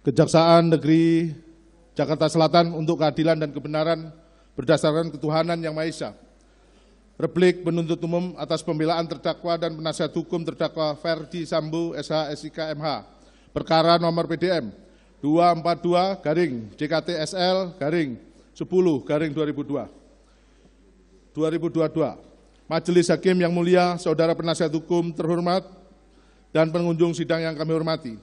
Kejaksaan Negeri Jakarta Selatan untuk keadilan dan kebenaran berdasarkan ketuhanan yang Maha Esa. Replik penuntut umum atas pembelaan terdakwa dan penasihat hukum terdakwa Ferdi Sambo SH SIK MH. Perkara nomor PDM 242-JKT-SL-10-2022. Majelis Hakim yang mulia, saudara penasihat hukum terhormat, dan pengunjung sidang yang kami hormati.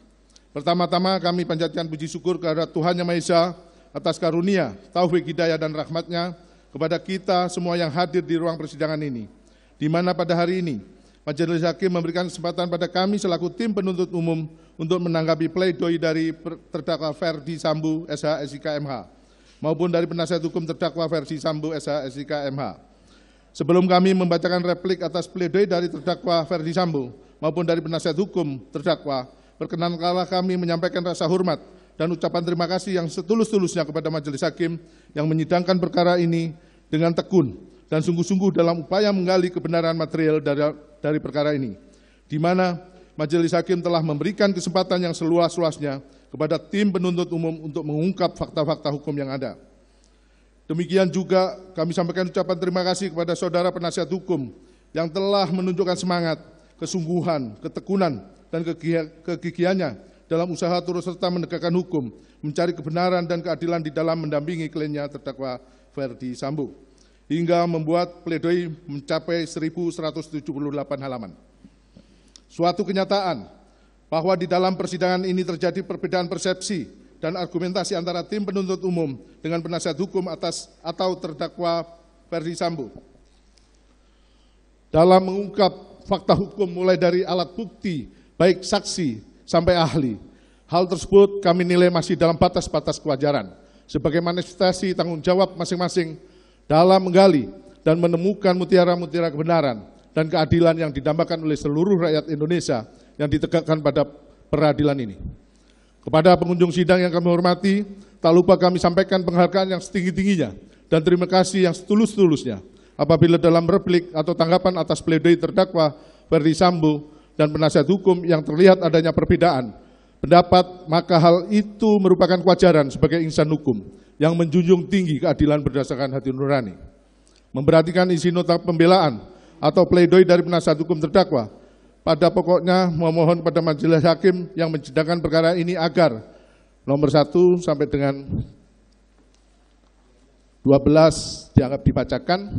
Pertama-tama kami panjatkan puji syukur kepada Tuhan Yang Maha Esa atas karunia, taufik, hidayah, dan rahmat-Nya kepada kita semua yang hadir di ruang persidangan ini, di mana pada hari ini Majelis Hakim memberikan kesempatan pada kami selaku tim penuntut umum untuk menanggapi pledoi dari terdakwa Ferdi Sambo SH SIK MH maupun dari penasihat hukum terdakwa Ferdi Sambo SH SIK MH. Sebelum kami membacakan replik atas pledoi dari terdakwa Ferdi Sambo maupun dari penasihat hukum terdakwa, perkenankanlah kami menyampaikan rasa hormat dan ucapan terima kasih yang setulus-tulusnya kepada Majelis Hakim yang menyidangkan perkara ini dengan tekun dan sungguh-sungguh dalam upaya menggali kebenaran material dari perkara ini, di mana Majelis Hakim telah memberikan kesempatan yang seluas-luasnya kepada tim penuntut umum untuk mengungkap fakta-fakta hukum yang ada. Demikian juga kami sampaikan ucapan terima kasih kepada saudara penasihat hukum yang telah menunjukkan semangat, kesungguhan, ketekunan, dan kegigihannya dalam usaha turut serta menegakkan hukum, mencari kebenaran dan keadilan di dalam mendampingi kliennya terdakwa Ferdi Sambo, hingga membuat pledoi mencapai 1.178 halaman. Suatu kenyataan bahwa di dalam persidangan ini terjadi perbedaan persepsi dan argumentasi antara tim penuntut umum dengan penasihat hukum atas atau terdakwa Ferdi Sambo dalam mengungkap fakta hukum mulai dari alat bukti, baik saksi sampai ahli. Hal tersebut kami nilai masih dalam batas-batas kewajaran sebagai manifestasi tanggung jawab masing-masing dalam menggali dan menemukan mutiara-mutiara kebenaran dan keadilan yang didambakan oleh seluruh rakyat Indonesia yang ditegakkan pada peradilan ini. Kepada pengunjung sidang yang kami hormati, tak lupa kami sampaikan penghargaan yang setinggi-tingginya dan terima kasih yang setulus-tulusnya apabila dalam replik atau tanggapan atas pledoi terdakwa Ferdi Sambo dan penasihat hukum yang terlihat adanya perbedaan pendapat, maka hal itu merupakan kewajaran sebagai insan hukum yang menjunjung tinggi keadilan berdasarkan hati nurani. Memperhatikan isi nota pembelaan atau pledoi dari penasihat hukum terdakwa, pada pokoknya memohon kepada Majelis Hakim yang mensidangkan perkara ini agar nomor 1 sampai dengan 12 dianggap dibacakan,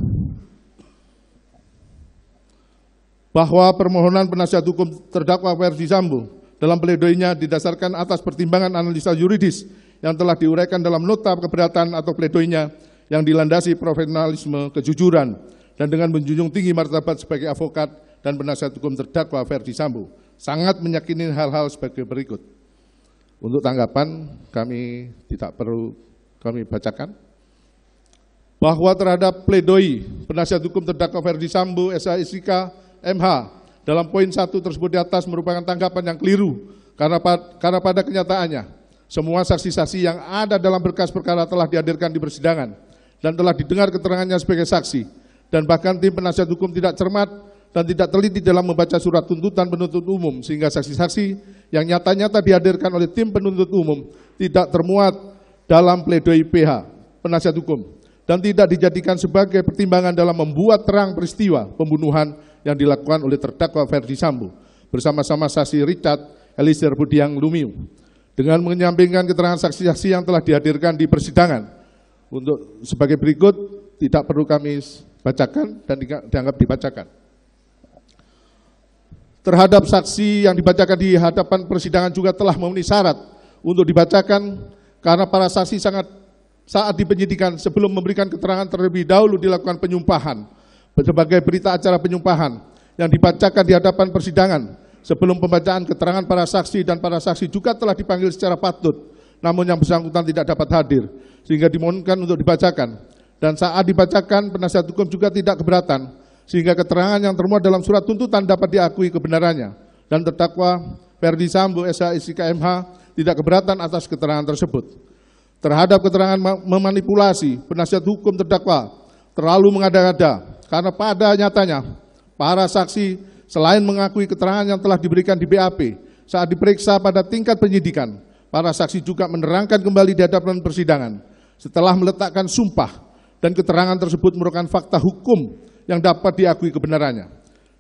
bahwa permohonan penasihat hukum terdakwa Ferdi Sambo dalam pledoinya didasarkan atas pertimbangan analisa yuridis yang telah diuraikan dalam nota keberatan atau pledoinya yang dilandasi profesionalisme, kejujuran, dan dengan menjunjung tinggi martabat sebagai avokat dan penasihat hukum terdakwa Ferdi Sambo sangat meyakini hal-hal sebagai berikut. Untuk tanggapan kami tidak perlu kami bacakan. Bahwa terhadap pledoi penasihat hukum terdakwa Ferdi Sambo SH SIK MH dalam poin 1 tersebut di atas merupakan tanggapan yang keliru karena pada kenyataannya semua saksi-saksi yang ada dalam berkas perkara telah dihadirkan di persidangan dan telah didengar keterangannya sebagai saksi, dan bahkan tim penasihat hukum tidak cermat dan tidak teliti dalam membaca surat tuntutan penuntut umum sehingga saksi-saksi yang nyata-nyata dihadirkan oleh tim penuntut umum tidak termuat dalam pledoi PH penasihat hukum dan tidak dijadikan sebagai pertimbangan dalam membuat terang peristiwa pembunuhan yang dilakukan oleh terdakwa Ferdi Sambo bersama-sama saksi Richard Eliezer Budiang Lumiu, dengan menyampingkan keterangan saksi-saksi yang telah dihadirkan di persidangan untuk sebagai berikut, tidak perlu kami bacakan dan dianggap dibacakan. Terhadap saksi yang dibacakan di hadapan persidangan juga telah memenuhi syarat untuk dibacakan karena para saksi saat di penyidikan sebelum memberikan keterangan terlebih dahulu dilakukan penyumpahan sebagai berita acara penyumpahan yang dibacakan di hadapan persidangan sebelum pembacaan keterangan para saksi, dan para saksi juga telah dipanggil secara patut namun yang bersangkutan tidak dapat hadir sehingga dimohonkan untuk dibacakan, dan saat dibacakan penasihat hukum juga tidak keberatan sehingga keterangan yang termuat dalam surat tuntutan dapat diakui kebenarannya, dan terdakwa Ferdi Sambo SH SIK MH tidak keberatan atas keterangan tersebut. Terhadap keterangan memanipulasi, penasihat hukum terdakwa terlalu mengada-ngada karena pada nyatanya para saksi selain mengakui keterangan yang telah diberikan di BAP saat diperiksa pada tingkat penyidikan, para saksi juga menerangkan kembali di hadapan persidangan setelah meletakkan sumpah dan keterangan tersebut merupakan fakta hukum yang dapat diakui kebenarannya.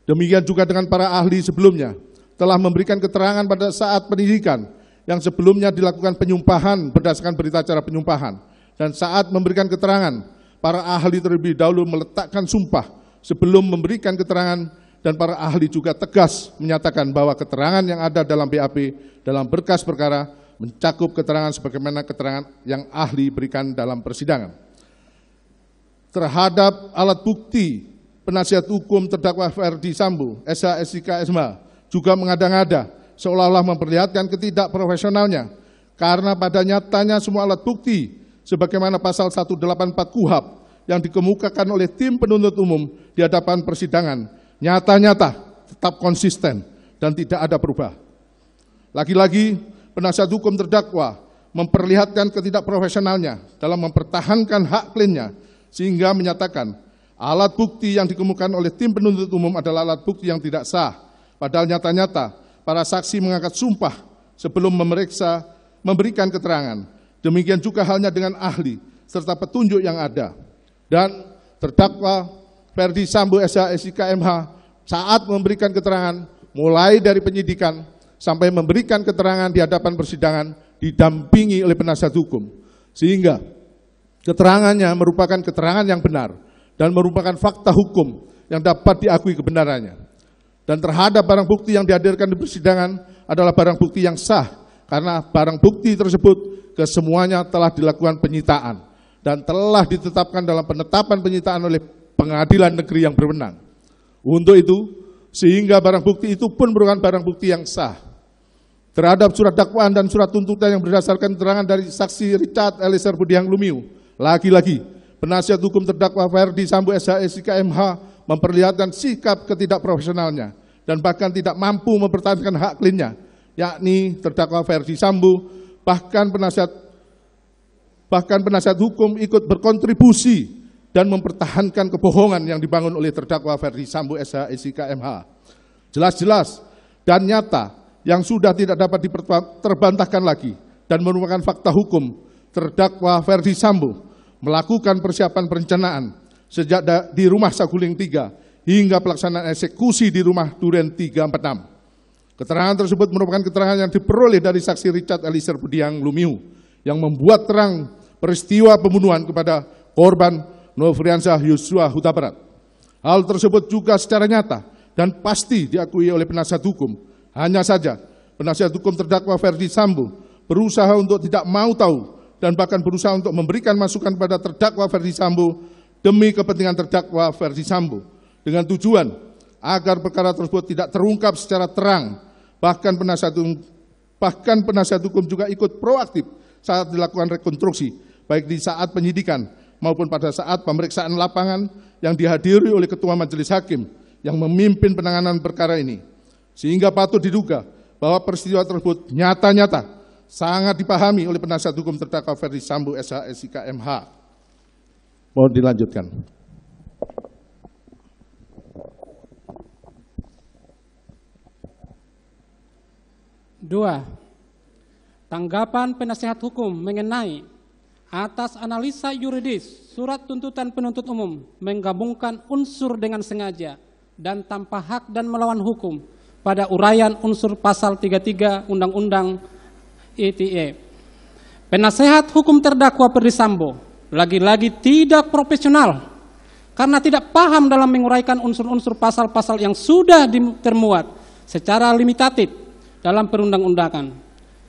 Demikian juga dengan para ahli sebelumnya telah memberikan keterangan pada saat penyidikan yang sebelumnya dilakukan penyumpahan berdasarkan berita acara penyumpahan, dan saat memberikan keterangan para ahli terlebih dahulu meletakkan sumpah sebelum memberikan keterangan, dan para ahli juga tegas menyatakan bahwa keterangan yang ada dalam BAP dalam berkas perkara mencakup keterangan sebagaimana keterangan yang ahli berikan dalam persidangan. Terhadap alat bukti, penasihat hukum terdakwa Ferdi Sambo, SH, SIK, MH juga mengada-ngada seolah-olah memperlihatkan ketidakprofesionalnya, karena pada nyatanya semua alat bukti sebagaimana pasal 184 KUHP yang dikemukakan oleh tim penuntut umum di hadapan persidangan nyata-nyata tetap konsisten dan tidak ada perubahan. Lagi-lagi penasihat hukum terdakwa memperlihatkan ketidakprofesionalnya dalam mempertahankan hak kliennya, sehingga menyatakan alat bukti yang dikemukakan oleh tim penuntut umum adalah alat bukti yang tidak sah, padahal nyata-nyata para saksi mengangkat sumpah sebelum memeriksa memberikan keterangan. Demikian juga halnya dengan ahli serta petunjuk yang ada. Dan terdakwa Ferdi Sambo SH SIK MH saat memberikan keterangan mulai dari penyidikan sampai memberikan keterangan di hadapan persidangan didampingi oleh penasihat hukum, sehingga keterangannya merupakan keterangan yang benar dan merupakan fakta hukum yang dapat diakui kebenarannya. Dan terhadap barang bukti yang dihadirkan di persidangan adalah barang bukti yang sah, karena barang bukti tersebut kesemuanya telah dilakukan penyitaan dan telah ditetapkan dalam penetapan penyitaan oleh pengadilan negeri yang berwenang. Untuk itu, sehingga barang bukti itu pun merupakan barang bukti yang sah. Terhadap surat dakwaan dan surat tuntutan yang berdasarkan keterangan dari saksi Richard Eliezer Budiang Lumiu, lagi-lagi penasihat hukum terdakwa Ferdi Sambo SH SIK MH memperlihatkan sikap ketidakprofesionalnya dan bahkan tidak mampu mempertahankan hak kliennya, yakni terdakwa Ferdi Sambo. Bahkan penasihat hukum ikut berkontribusi dan mempertahankan kebohongan yang dibangun oleh terdakwa Ferdi Sambo SH SIK MH. Jelas-jelas dan nyata yang sudah tidak dapat terbantahkan lagi dan merupakan fakta hukum, terdakwa Ferdi Sambo melakukan persiapan perencanaan sejak di rumah Saguling 3 hingga pelaksanaan eksekusi di rumah Duren 346. Keterangan tersebut merupakan keterangan yang diperoleh dari saksi Richard Eliezer Budiang Lumiu yang membuat terang peristiwa pembunuhan kepada korban Nofriansyah Yosua Huta Barat. Hal tersebut juga secara nyata dan pasti diakui oleh penasihat hukum. Hanya saja penasihat hukum terdakwa Ferdi Sambo berusaha untuk tidak mau tahu dan bahkan berusaha untuk memberikan masukan pada terdakwa Ferdi Sambo demi kepentingan terdakwa Ferdi Sambo dengan tujuan agar perkara tersebut tidak terungkap secara terang. Bahkan penasihat hukum juga ikut proaktif saat dilakukan rekonstruksi, baik di saat penyidikan maupun pada saat pemeriksaan lapangan yang dihadiri oleh Ketua Majelis Hakim yang memimpin penanganan perkara ini. Sehingga patut diduga bahwa peristiwa tersebut nyata-nyata sangat dipahami oleh penasihat hukum terdakwa Ferdi Sambo SH SIK MH. Mohon dilanjutkan. Dua, tanggapan penasihat hukum mengenai atas analisa yuridis surat tuntutan penuntut umum menggabungkan unsur dengan sengaja dan tanpa hak dan melawan hukum pada uraian unsur pasal 33 Undang-Undang ITE. Penasehat hukum terdakwa Ferdi Sambo lagi-lagi tidak profesional karena tidak paham dalam menguraikan unsur-unsur pasal-pasal yang sudah termuat secara limitatif dalam perundang-undangan.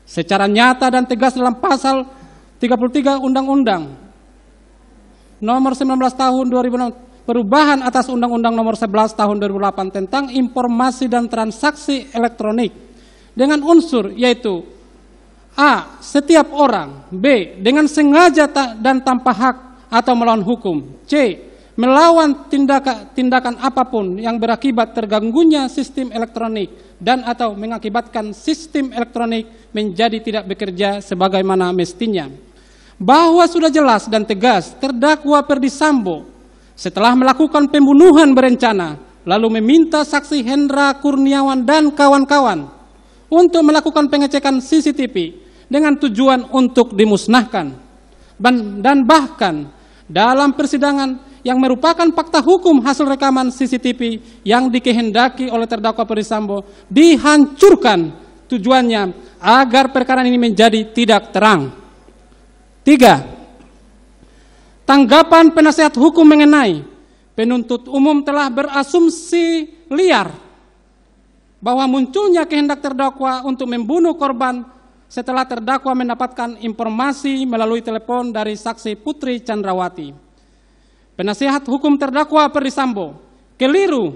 Secara nyata dan tegas dalam pasal 33 Undang-Undang nomor 19 tahun 2006 perubahan atas Undang-Undang nomor 11 tahun 2008 tentang informasi dan transaksi elektronik dengan unsur yaitu A. Setiap orang. B. Dengan sengaja dan tanpa hak atau melawan hukum. C. Melawan tindakan apapun yang berakibat terganggunya sistem elektronik dan atau mengakibatkan sistem elektronik menjadi tidak bekerja sebagaimana mestinya. Bahwa sudah jelas dan tegas terdakwa Ferdi Sambo setelah melakukan pembunuhan berencana lalu meminta saksi Hendra Kurniawan dan kawan-kawan untuk melakukan pengecekan CCTV dengan tujuan untuk dimusnahkan. Dan bahkan dalam persidangan yang merupakan fakta hukum hasil rekaman CCTV yang dikehendaki oleh terdakwa Ferdisambo dihancurkan, tujuannya agar perkara ini menjadi tidak terang. 3. Tanggapan penasehat hukum mengenai penuntut umum telah berasumsi liar bahwa munculnya kehendak terdakwa untuk membunuh korban setelah terdakwa mendapatkan informasi melalui telepon dari saksi Putri Chandrawati. Penasehat hukum terdakwa Ferdisambo keliru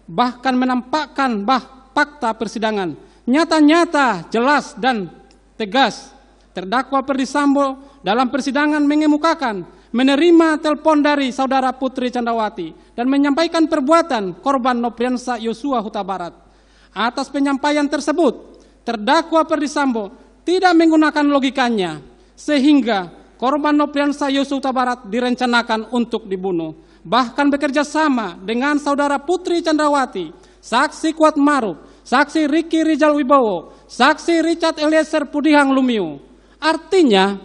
bahkan menampakkan fakta persidangan nyata-nyata, jelas dan tegas. Terdakwa Ferdisambo dalam persidangan mengemukakan menerima telepon dari saudara Putri Chandrawati dan menyampaikan perbuatan korban Nopriansa Yosua Huta Barat. Atas penyampaian tersebut, terdakwa Ferdisambo tidak menggunakan logikanya sehingga korban Nopriansa Yosua Huta Barat direncanakan untuk dibunuh. Bahkan bekerja sama dengan saudara Putri Chandrawati, saksi Kuat Maruf, saksi Ricky Rijal Wibowo, saksi Richard Eliezer Pudihang Lumiu. Artinya,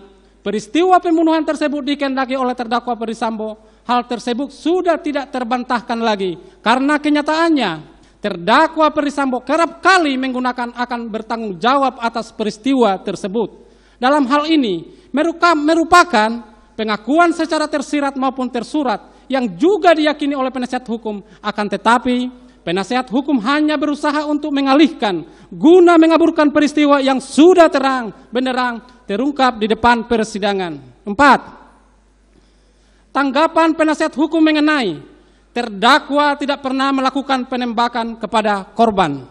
peristiwa pembunuhan tersebut dikehendaki oleh terdakwa Ferdisambo. Hal tersebut sudah tidak terbantahkan lagi karena kenyataannya terdakwa Ferdisambo kerap kali menggunakan akan bertanggung jawab atas peristiwa tersebut. Dalam hal ini merupakan pengakuan secara tersirat maupun tersurat yang juga diyakini oleh penasihat hukum. Akan tetapi penasihat hukum hanya berusaha untuk mengalihkan guna mengaburkan peristiwa yang sudah terang benderang terungkap di depan persidangan. 4. Tanggapan penasihat hukum mengenai terdakwa tidak pernah melakukan penembakan kepada korban.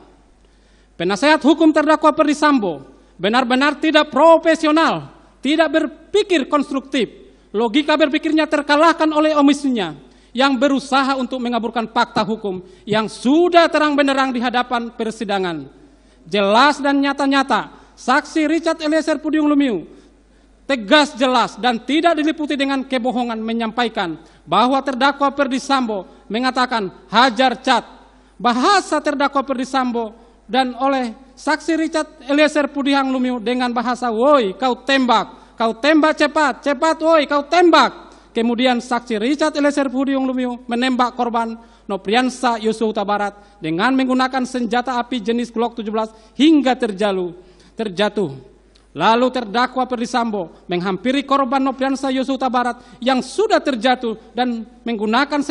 Penasihat hukum terdakwa Ferdisambo benar-benar tidak profesional, tidak berpikir konstruktif. Logika berpikirnya terkalahkan oleh omisinya yang berusaha untuk mengaburkan fakta hukum yang sudah terang benderang di hadapan persidangan. Jelas dan nyata-nyata, saksi Richard Eliezer Pudihang Lumiu tegas, jelas dan tidak diliputi dengan kebohongan menyampaikan bahwa terdakwa Ferdisambo mengatakan hajar cat. Bahasa terdakwa Ferdisambo dan oleh saksi Richard Eliezer Pudihang Lumiu dengan bahasa woi kau tembak cepat, cepat woi kau tembak. Kemudian saksi Richard Eliezer Pudihang Lumiu menembak korban Nopriansa Yosua Huta Barat dengan menggunakan senjata api jenis Glock 17 hingga terjatuh. Lalu terdakwa Ferdisambo menghampiri korban Nopriansa Yosua Huta Barat yang sudah terjatuh dan menggunakan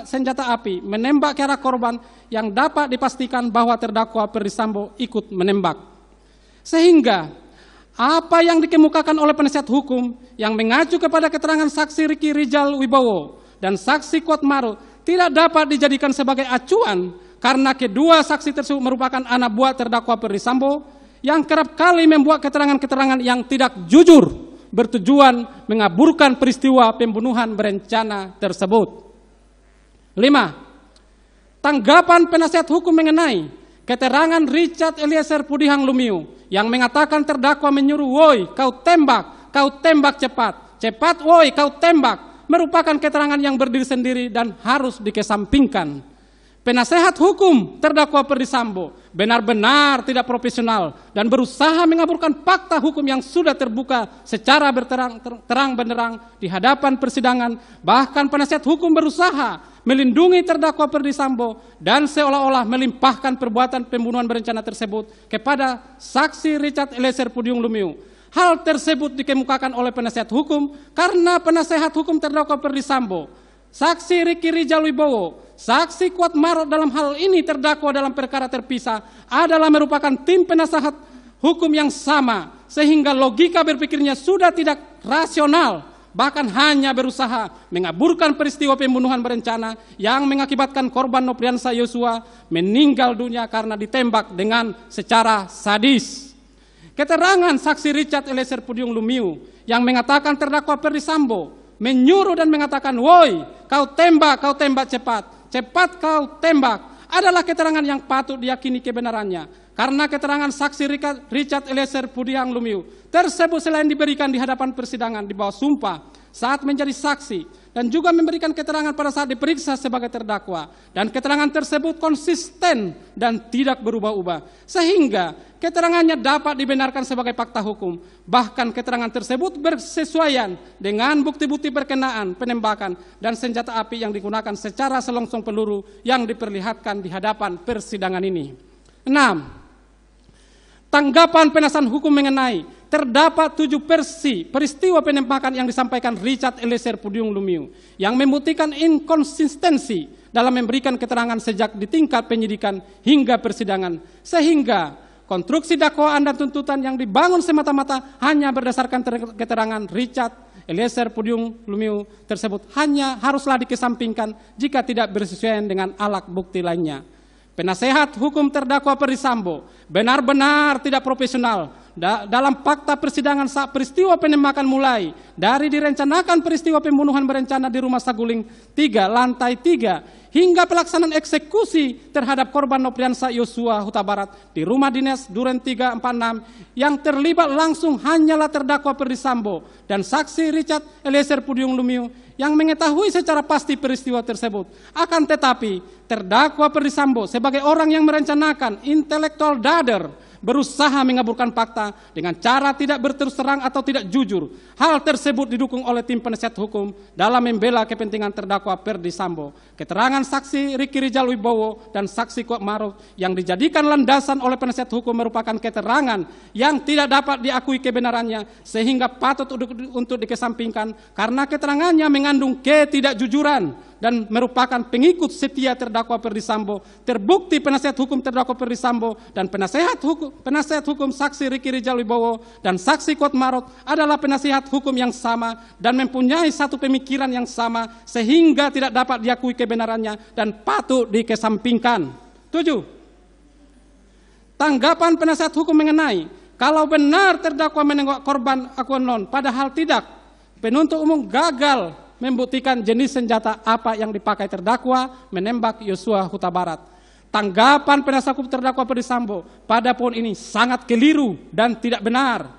senjata api menembak ke arah korban yang dapat dipastikan bahwa terdakwa Ferdisambo ikut menembak. Sehingga apa yang dikemukakan oleh penasihat hukum yang mengacu kepada keterangan saksi Ricky Rijal Wibowo dan saksi Kuat Maruf tidak dapat dijadikan sebagai acuan karena kedua saksi tersebut merupakan anak buah terdakwa Ferdisambo yang kerap kali membuat keterangan-keterangan yang tidak jujur bertujuan mengaburkan peristiwa pembunuhan berencana tersebut. 5. Tanggapan penasihat hukum mengenai keterangan Richard Eliezer Pudihang Lumiu yang mengatakan terdakwa menyuruh woi kau tembak cepat, cepat woi kau tembak merupakan keterangan yang berdiri sendiri dan harus dikesampingkan. Penasehat hukum terdakwa Ferdisambo benar-benar tidak profesional dan berusaha mengaburkan fakta hukum yang sudah terbuka secara terang benderang di hadapan persidangan. Bahkan penasihat hukum berusaha melindungi terdakwa Ferdisambo dan seolah-olah melimpahkan perbuatan pembunuhan berencana tersebut kepada saksi Richard Eliezer Pudihang Lumiu. Hal tersebut dikemukakan oleh penasihat hukum karena penasehat hukum terdakwa Ferdisambo, saksi Ricky Rijal Wibowo, saksi Kuat Maruf dalam hal ini terdakwa dalam perkara terpisah adalah merupakan tim penasehat hukum yang sama sehingga logika berpikirnya sudah tidak rasional, bahkan hanya berusaha mengaburkan peristiwa pembunuhan berencana yang mengakibatkan korban Nopriansa Yosua meninggal dunia karena ditembak dengan secara sadis. Keterangan saksi Richard Eliezer Pudihang Lumiu yang mengatakan terdakwa Ferdisambo menyuruh dan mengatakan woi kau tembak cepat, cepat kau tembak adalah keterangan yang patut diyakini kebenarannya karena keterangan saksi Richard Eliezer Pudihang Lumiu tersebut selain diberikan di hadapan persidangan di bawah sumpah saat menjadi saksi dan juga memberikan keterangan pada saat diperiksa sebagai terdakwa. Dan keterangan tersebut konsisten dan tidak berubah-ubah, sehingga keterangannya dapat dibenarkan sebagai fakta hukum. Bahkan keterangan tersebut bersesuaian dengan bukti-bukti berkenaan penembakan dan senjata api yang digunakan secara selongsong peluru yang diperlihatkan di hadapan persidangan ini. 6. Tanggapan penasihat hukum mengenai terdapat 7 versi peristiwa penembakan yang disampaikan Richard Eliezer Pudium Lumiu yang membuktikan inkonsistensi dalam memberikan keterangan sejak di tingkat penyidikan hingga persidangan, sehingga konstruksi dakwaan dan tuntutan yang dibangun semata-mata hanya berdasarkan keterangan Richard Eliezer Pudium Lumiu tersebut hanya haruslah dikesampingkan jika tidak bersesuaian dengan alat bukti lainnya. Penasehat hukum terdakwa Ferdy Sambo benar-benar tidak profesional dalam fakta persidangan saat peristiwa penembakan mulai dari direncanakan peristiwa pembunuhan berencana di Rumah Saguling 3 lantai 3 hingga pelaksanaan eksekusi terhadap korban Nopriansa Yosua Huta Barat di rumah dinas Duren 346 yang terlibat langsung hanyalah terdakwa Ferdy Sambo dan saksi Richard Eliezer Pudium Lumiu yang mengetahui secara pasti peristiwa tersebut. Akan tetapi terdakwa Ferdy Sambo sebagai orang yang merencanakan intellectual dader berusaha mengaburkan fakta dengan cara tidak berterus terang atau tidak jujur. Hal tersebut didukung oleh tim penasihat hukum dalam membela kepentingan terdakwa Ferdy Sambo. Keterangan saksi Ricky Rijal Wibowo dan saksi Kuat Maruf yang dijadikan landasan oleh penasihat hukum merupakan keterangan yang tidak dapat diakui kebenarannya sehingga patut untuk dikesampingkan karena keterangannya mengandung ketidakjujuran dan merupakan pengikut setia terdakwa Ferdy Sambo. Terbukti penasihat hukum terdakwa Ferdy Sambo dan penasihat hukum saksi Ricky Rijal Wibowo dan saksi Kuat Maruf adalah penasihat hukum yang sama dan mempunyai satu pemikiran yang sama sehingga tidak dapat diakui kebenarannya dan patut dikesampingkan. 7. Tanggapan penasihat hukum mengenai kalau benar terdakwa menengok korban akuanon padahal tidak, penuntut umum gagal membuktikan jenis senjata apa yang dipakai terdakwa menembak Yosua Huta Barat. Tanggapan penasihat hukum terdakwa Ferdy Sambo pada poin ini sangat keliru dan tidak benar.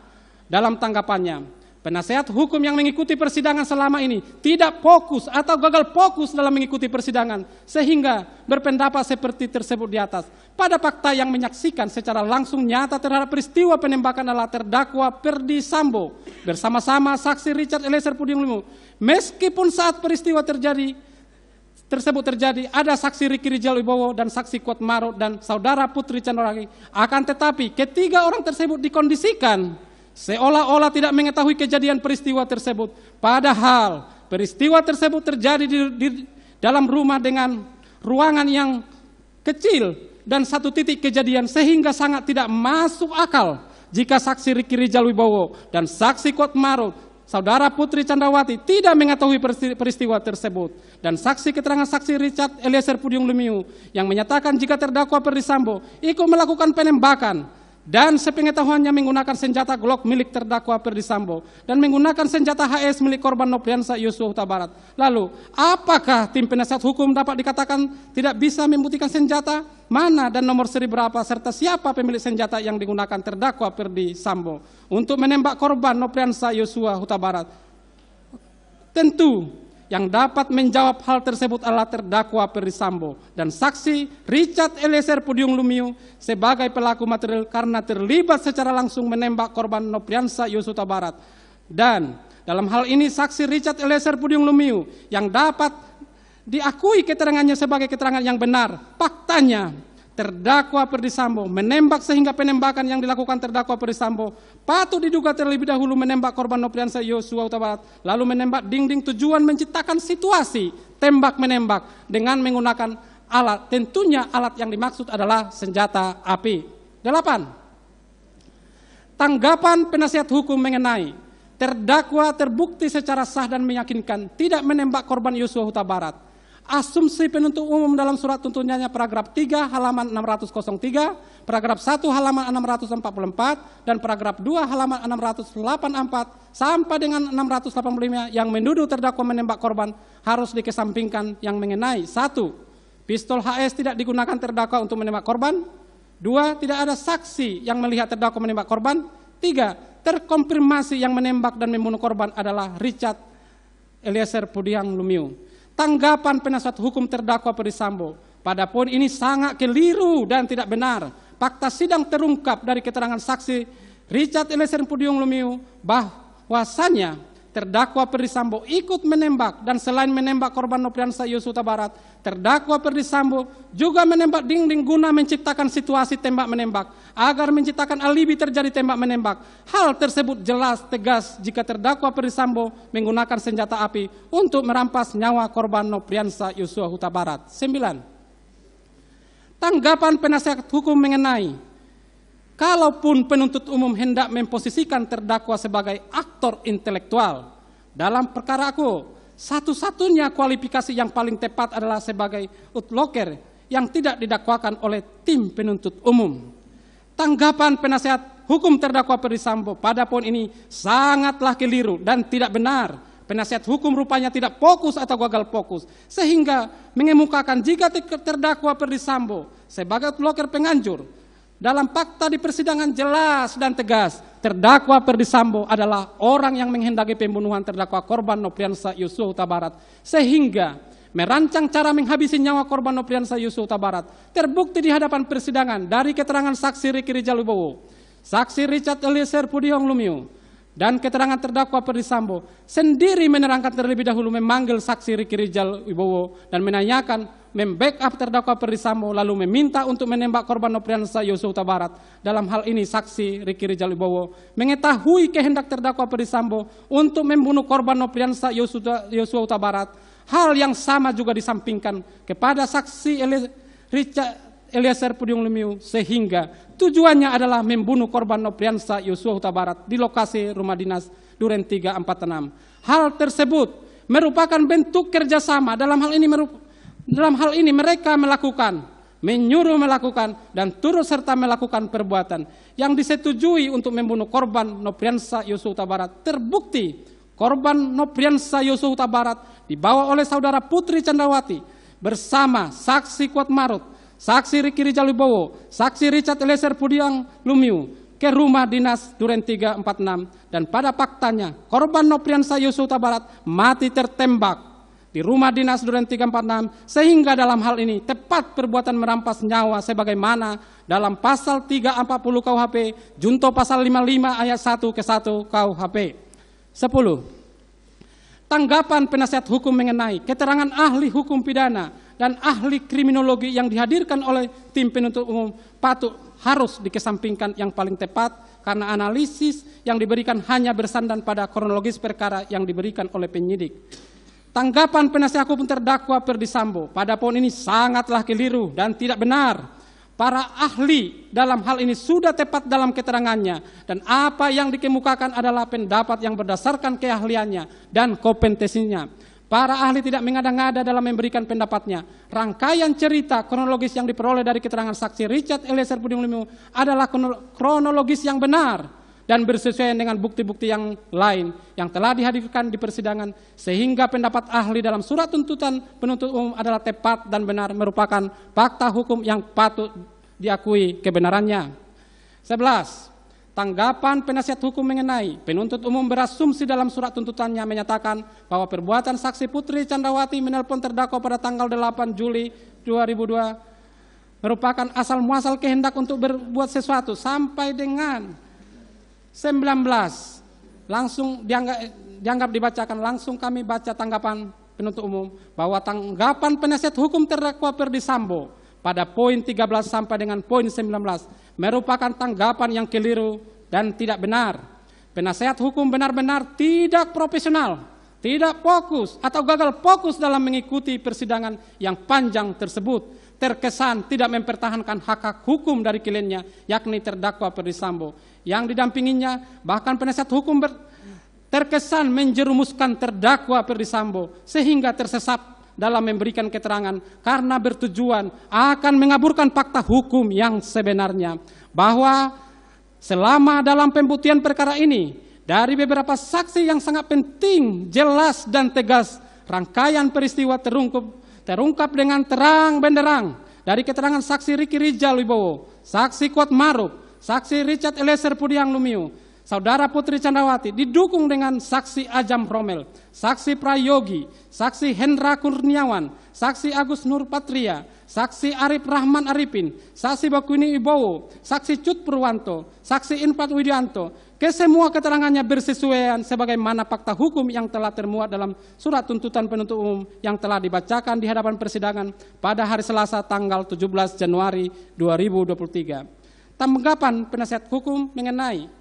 Dalam tanggapannya, penasihat hukum yang mengikuti persidangan selama ini tidak fokus atau gagal fokus dalam mengikuti persidangan sehingga berpendapat seperti tersebut di atas. Pada fakta yang menyaksikan secara langsung nyata terhadap peristiwa penembakan adalah terdakwa Ferdy Sambo bersama-sama saksi Richard Eliezer Pudium Lumiu. Meskipun saat peristiwa tersebut terjadi ada saksi Ricky Rijal Wibowo dan saksi Kuat Maruf dan saudara Putri Chandrawati, akan tetapi ketiga orang tersebut dikondisikan seolah-olah tidak mengetahui kejadian peristiwa tersebut. Padahal peristiwa tersebut terjadi di dalam rumah dengan ruangan yang kecil dan satu titik kejadian sehingga sangat tidak masuk akal jika saksi Ricky Rijal Wibowo dan saksi Kuat Maruf, saudara Putri Chandrawati tidak mengetahui peristiwa tersebut. Dan saksi keterangan saksi Richard Eliezer Pudium Lumiu yang menyatakan jika terdakwa Ferdy Sambo ikut melakukan penembakan dan sepengetahuannya menggunakan senjata Glock milik terdakwa Ferdy Sambo dan menggunakan senjata HS milik korban Nopriansa Yosua Huta Barat. Lalu, apakah tim penasihat hukum dapat dikatakan tidak bisa membuktikan senjata mana dan nomor seri berapa serta siapa pemilik senjata yang digunakan terdakwa Ferdy Sambo untuk menembak korban Nopriansa Yosua Huta Barat? Tentu yang dapat menjawab hal tersebut adalah terdakwa Ferdy Sambo dan saksi Richard Eliezer Pudium Lumiu sebagai pelaku material karena terlibat secara langsung menembak korban Nopriansa Yosua Huta Barat. Dan dalam hal ini saksi Richard Eliezer Pudium Lumiu yang dapat diakui keterangannya sebagai keterangan yang benar. Faktanya terdakwa Ferdy Sambo menembak sehingga penembakan yang dilakukan terdakwa Ferdy Sambo patut diduga terlebih dahulu menembak korban Nopriansa Yosua Huta Barat lalu menembak dinding tujuan menciptakan situasi tembak-menembak dengan menggunakan alat. Tentunya alat yang dimaksud adalah senjata api. 8. Tanggapan penasihat hukum mengenai terdakwa terbukti secara sah dan meyakinkan tidak menembak korban Yosua Huta Barat. Asumsi penuntut umum dalam surat tuntutannya paragraf 3 halaman 603, paragraf 1 halaman 644, dan paragraf 2 halaman 684 sampai dengan 685 yang menuduh terdakwa menembak korban harus dikesampingkan yang mengenai 1. Pistol HS tidak digunakan terdakwa untuk menembak korban. 2. Tidak ada saksi yang melihat terdakwa menembak korban. 3. Terkonfirmasi yang menembak dan membunuh korban adalah Richard Eliezer Pudiang Lumiu. Tanggapan penasihat hukum terdakwa Ferdy Sambo pada poin ini sangat keliru dan tidak benar. Fakta sidang terungkap dari keterangan saksi Richard Eliezer Pudiang Lumiu bahwasannya terdakwa Ferdy Sambo ikut menembak dan selain menembak korban Nopriansah Yosua Huta Barat, terdakwa Ferdy Sambo juga menembak dinding guna menciptakan situasi tembak-menembak agar menciptakan alibi terjadi tembak-menembak. Hal tersebut jelas tegas jika terdakwa Ferdy Sambo menggunakan senjata api untuk merampas nyawa korban Nopriansah Yosua Huta Barat. 9. Tanggapan penasihat hukum mengenai kalaupun penuntut umum hendak memposisikan terdakwa sebagai aktor intelektual dalam perkara aku, satu-satunya kualifikasi yang paling tepat adalah sebagai outlocker yang tidak didakwakan oleh tim penuntut umum. Tanggapan penasihat hukum terdakwa Ferdy Sambo pada poin ini sangatlah keliru dan tidak benar. Penasihat hukum rupanya tidak fokus atau gagal fokus, sehingga mengemukakan jika terdakwa Ferdy Sambo sebagai outlocker penganjur. Dalam fakta di persidangan jelas dan tegas, terdakwa Ferdy Sambo adalah orang yang menghendaki pembunuhan terdakwa korban Nopriansah Yosua Huta Barat, sehingga merancang cara menghabisi nyawa korban Nopriansah Yosua Huta Barat. Terbukti di hadapan persidangan dari keterangan saksi Ricky Rijal Wibowo, saksi Richard Eliezer Pudiang Lumiu, dan keterangan terdakwa Ferdy Sambo sendiri menerangkan terlebih dahulu memanggil saksi Ricky Rijal Wibowo dan menanyakan membackup terdakwa Ferdy Sambo lalu meminta untuk menembak korban Nopriansah Yosua Huta Barat. Dalam hal ini saksi Ricky Rijal Wibowo mengetahui kehendak terdakwa Ferdy Sambo untuk membunuh korban Nopriansah Yosua Huta Barat. Hal yang sama juga disampingkan kepada saksi Richard Eliezer Pudiang Lumiu, sehingga tujuannya adalah membunuh korban Nopriansah Yosua Huta Barat di lokasi rumah dinas Duren 346. Hal tersebut merupakan bentuk kerjasama. Dalam hal ini mereka menyuruh melakukan dan turut serta melakukan perbuatan yang disetujui untuk membunuh korban Nopriansah Yosua Huta Barat. Terbukti korban Nopriansah Yosua Huta Barat dibawa oleh saudara Putri Candrawati bersama saksi Kuat Marut, saksi Ricky Rijal Wibowo, saksi Richard Eliezer Pudiang Lumiu ke rumah dinas Duren 346, dan pada faktanya korban Nopriansah Yosua Huta Barat mati tertembak di rumah dinas Duren 346, sehingga dalam hal ini tepat perbuatan merampas nyawa sebagaimana dalam pasal 340 KUHP junto pasal 55 ayat 1 ke 1 KUHP. 10. Tanggapan penasihat hukum mengenai keterangan ahli hukum pidana dan ahli kriminologi yang dihadirkan oleh tim penuntut umum harus dikesampingkan yang paling tepat karena analisis yang diberikan hanya bersandar pada kronologis perkara yang diberikan oleh penyidik. Tanggapan penasihat hukum terdakwa Ferdy Sambo pada poin ini sangatlah keliru dan tidak benar. Para ahli dalam hal ini sudah tepat dalam keterangannya dan apa yang dikemukakan adalah pendapat yang berdasarkan keahliannya dan kompetensinya. Para ahli tidak mengada-ngada dalam memberikan pendapatnya. Rangkaian cerita kronologis yang diperoleh dari keterangan saksi Richard Eliezer Pudiang Lumiu adalah kronologis yang benar dan bersesuaian dengan bukti-bukti yang lain yang telah dihadirkan di persidangan, sehingga pendapat ahli dalam surat tuntutan penuntut umum adalah tepat dan benar, merupakan fakta hukum yang patut diakui kebenarannya. 11. Tanggapan penasihat hukum mengenai penuntut umum berasumsi dalam surat tuntutannya menyatakan bahwa perbuatan saksi Putri Candrawati menelpon terdakwa pada tanggal 8 Juli 2002 merupakan asal muasal kehendak untuk berbuat sesuatu sampai dengan 19. Langsung dianggap dibacakan. Langsung kami baca tanggapan penuntut umum bahwa tanggapan penasihat hukum terdakwa Ferdy Sambo pada poin 13 sampai dengan poin 19 merupakan tanggapan yang keliru dan tidak benar. Penasihat hukum benar-benar tidak profesional, tidak fokus atau gagal fokus dalam mengikuti persidangan yang panjang tersebut. Terkesan tidak mempertahankan hak-hak hukum dari kliennya, yakni terdakwa Ferdy Sambo. Yang didampinginya, bahkan penasihat hukum terkesan menjerumuskan terdakwa Ferdy Sambo sehingga tersesat dalam memberikan keterangan karena bertujuan akan mengaburkan fakta hukum yang sebenarnya. Bahwa selama dalam pembuktian perkara ini, dari beberapa saksi yang sangat penting, jelas dan tegas, rangkaian peristiwa terungkap dengan terang benderang dari keterangan saksi Ricky Rijal Wibowo, saksi Kuat Maruf, saksi Richard Eliezer Pudiang Lumiu, Saudara Putri Candrawati didukung dengan saksi Ajam Romel, saksi Prayogi, saksi Hendra Kurniawan, saksi Agus Nurpatria, saksi Arif Rahman Arifin, saksi Bakwini Ibowo, saksi Cut Purwanto, saksi Infat Widianto. Kesemua keterangannya bersesuaian sebagaimana fakta hukum yang telah termuat dalam surat tuntutan penuntut umum yang telah dibacakan di hadapan persidangan pada hari Selasa tanggal 17 Januari 2023. Tanggapan penasihat hukum mengenai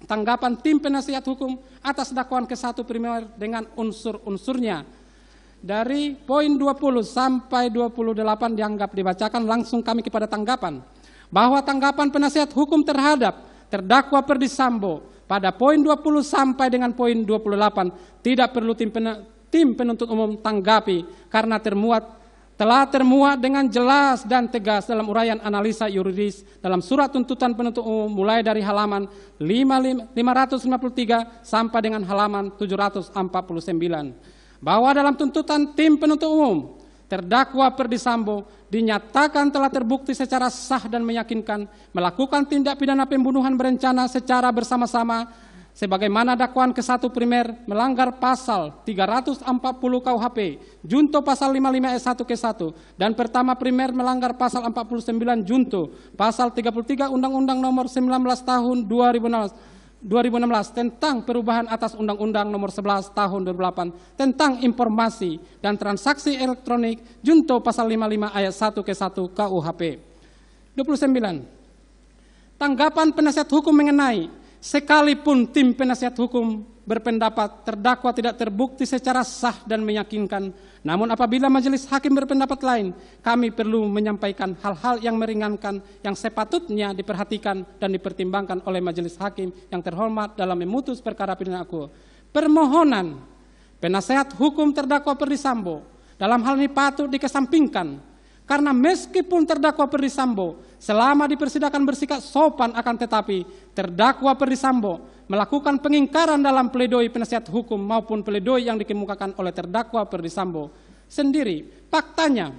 tanggapan tim penasihat hukum atas dakwaan ke-1 primer dengan unsur-unsurnya. Dari poin 20 sampai 28 dianggap dibacakan, langsung kami kepada tanggapan. Bahwa tanggapan penasihat hukum terhadap terdakwa Ferdy Sambo pada poin 20 sampai dengan poin 28 tidak perlu tim penuntut umum tanggapi karena telah termuat dengan jelas dan tegas dalam uraian analisa yuridis dalam surat tuntutan penuntut umum mulai dari halaman 553 sampai dengan halaman 749. Bahwa dalam tuntutan tim penuntut umum, terdakwa Ferdy Sambo dinyatakan telah terbukti secara sah dan meyakinkan melakukan tindak pidana pembunuhan berencana secara bersama-sama sebagaimana dakwaan ke-1 primer melanggar pasal 340 KUHP, junto pasal 55 ayat 1 ke-1, dan pertama primer melanggar pasal 49 junto pasal 33 Undang-Undang Nomor 19 Tahun 2016 tentang perubahan atas Undang-Undang Nomor 11 Tahun 2008 tentang informasi dan transaksi elektronik junto pasal 55 ayat 1 ke-1 KUHP. 29. Tanggapan penasihat hukum mengenai sekalipun tim penasihat hukum berpendapat terdakwa tidak terbukti secara sah dan meyakinkan, namun apabila majelis hakim berpendapat lain, kami perlu menyampaikan hal-hal yang meringankan yang sepatutnya diperhatikan dan dipertimbangkan oleh majelis hakim yang terhormat dalam memutus perkara pidana akuo. Permohonan penasehat hukum terdakwa Ferdy Sambo dalam hal ini patut dikesampingkan karena meskipun terdakwa Ferdy Sambo selama di persidangan bersikap sopan, akan tetapi terdakwa Ferdy Sambo melakukan pengingkaran dalam pledoi penasihat hukum maupun pledoi yang dikemukakan oleh terdakwa Ferdy Sambo sendiri. Faktanya,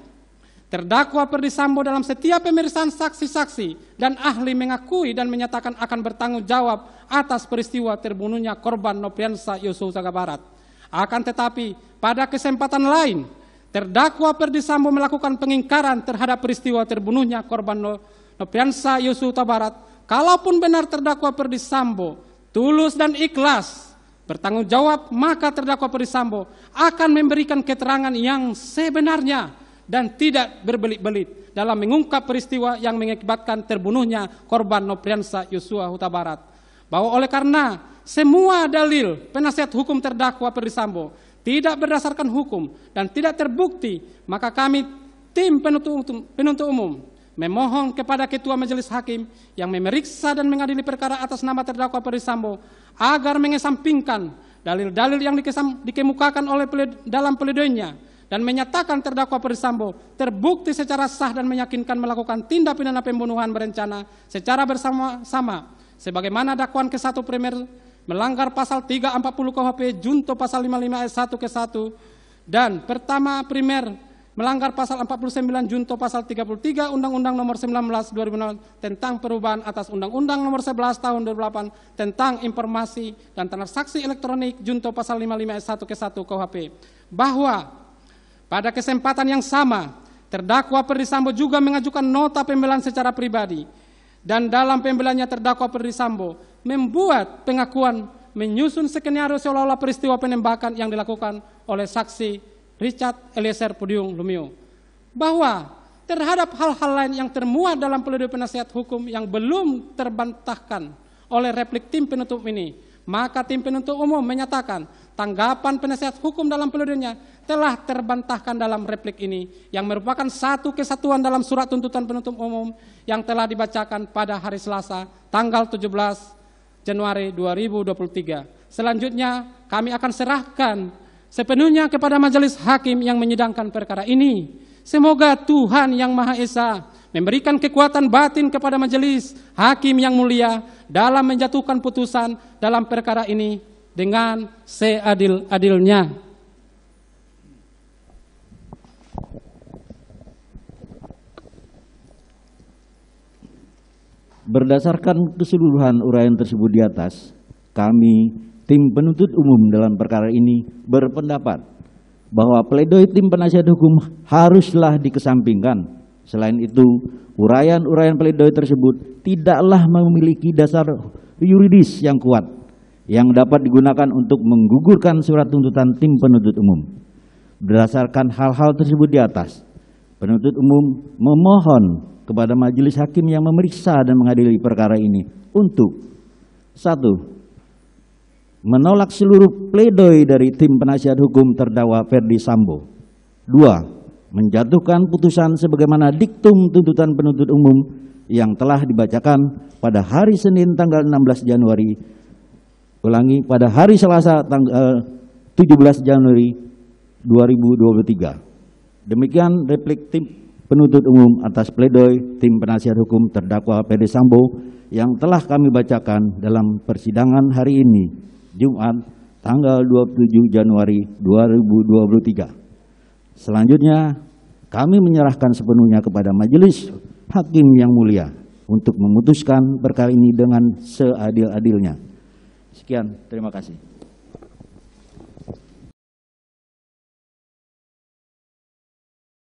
terdakwa Ferdy Sambo dalam setiap pemeriksaan saksi-saksi dan ahli mengakui dan menyatakan akan bertanggung jawab atas peristiwa terbunuhnya korban Nopriansa Yosua Huta Barat. Akan tetapi, pada kesempatan lain, terdakwa Ferdy Sambo melakukan pengingkaran terhadap peristiwa terbunuhnya korban Nopriansa Yosua Huta Barat. Kalaupun benar terdakwa Ferdy Sambo tulus dan ikhlas bertanggung jawab, maka terdakwa Ferdy Sambo akan memberikan keterangan yang sebenarnya dan tidak berbelit-belit dalam mengungkap peristiwa yang mengakibatkan terbunuhnya korban Nopriansa Yosua Huta Barat. Bahwa oleh karena semua dalil penasihat hukum terdakwa Ferdy Sambo tidak berdasarkan hukum dan tidak terbukti, maka kami tim penuntut umum memohon kepada Ketua Majelis Hakim yang memeriksa dan mengadili perkara atas nama terdakwa Ferdy Sambo agar mengesampingkan dalil-dalil yang dikemukakan oleh dalam pledoinya dan menyatakan terdakwa Ferdy Sambo terbukti secara sah dan meyakinkan melakukan tindak pidana pembunuhan berencana secara bersama-sama sebagaimana dakwaan ke-1 primer melanggar pasal 340 KUHP junto pasal 55 ayat 1 ke-1 dan pertama primer melanggar pasal 49 junto pasal 33 Undang-Undang Nomor 19 2006 tentang perubahan atas Undang-Undang Nomor 11 Tahun 2008 tentang informasi dan transaksi elektronik junto pasal 55 ayat 1 ke-1 KUHP. Bahwa pada kesempatan yang sama terdakwa Ferdy Sambo juga mengajukan nota pembelaan secara pribadi dan dalam pembelaannya terdakwa Ferdy Sambo membuat pengakuan menyusun skenario seolah-olah peristiwa penembakan yang dilakukan oleh saksi Richard Eliezer Pudium Lumiu. Bahwa terhadap hal-hal lain yang termuat dalam pledoi penasihat hukum yang belum terbantahkan oleh replik tim penuntut ini, maka tim penuntut umum menyatakan tanggapan penasihat hukum dalam pledoinya telah terbantahkan dalam replik ini yang merupakan satu kesatuan dalam surat tuntutan penuntut umum yang telah dibacakan pada hari Selasa tanggal 17 Januari 2023. Selanjutnya kami akan serahkan sepenuhnya kepada majelis hakim yang menyidangkan perkara ini. Semoga Tuhan Yang Maha Esa memberikan kekuatan batin kepada majelis hakim yang mulia dalam menjatuhkan putusan dalam perkara ini dengan seadil-adilnya. Berdasarkan keseluruhan uraian tersebut di atas, kami, tim penuntut umum dalam perkara ini berpendapat bahwa pledoi tim penasihat hukum haruslah dikesampingkan. Selain itu, uraian-uraian pledoi tersebut tidaklah memiliki dasar yuridis yang kuat yang dapat digunakan untuk menggugurkan surat tuntutan tim penuntut umum. Berdasarkan hal-hal tersebut di atas, penuntut umum memohon kepada majelis hakim yang memeriksa dan mengadili perkara ini untuk 1. Menolak seluruh pledoi dari tim penasihat hukum terdakwa Ferdi Sambo. 2. Menjatuhkan putusan sebagaimana diktum tuntutan penuntut umum yang telah dibacakan pada hari Senin tanggal 16 Januari, pada hari Selasa tanggal 17 Januari 2023. Demikian replik tim penuntut umum atas pledoi tim penasihat hukum terdakwa Ferdi Sambo yang telah kami bacakan dalam persidangan hari ini, Jumat tanggal 27 Januari 2023. Selanjutnya, kami menyerahkan sepenuhnya kepada majelis hakim yang mulia untuk memutuskan perkara ini dengan seadil-adilnya. Sekian, terima kasih.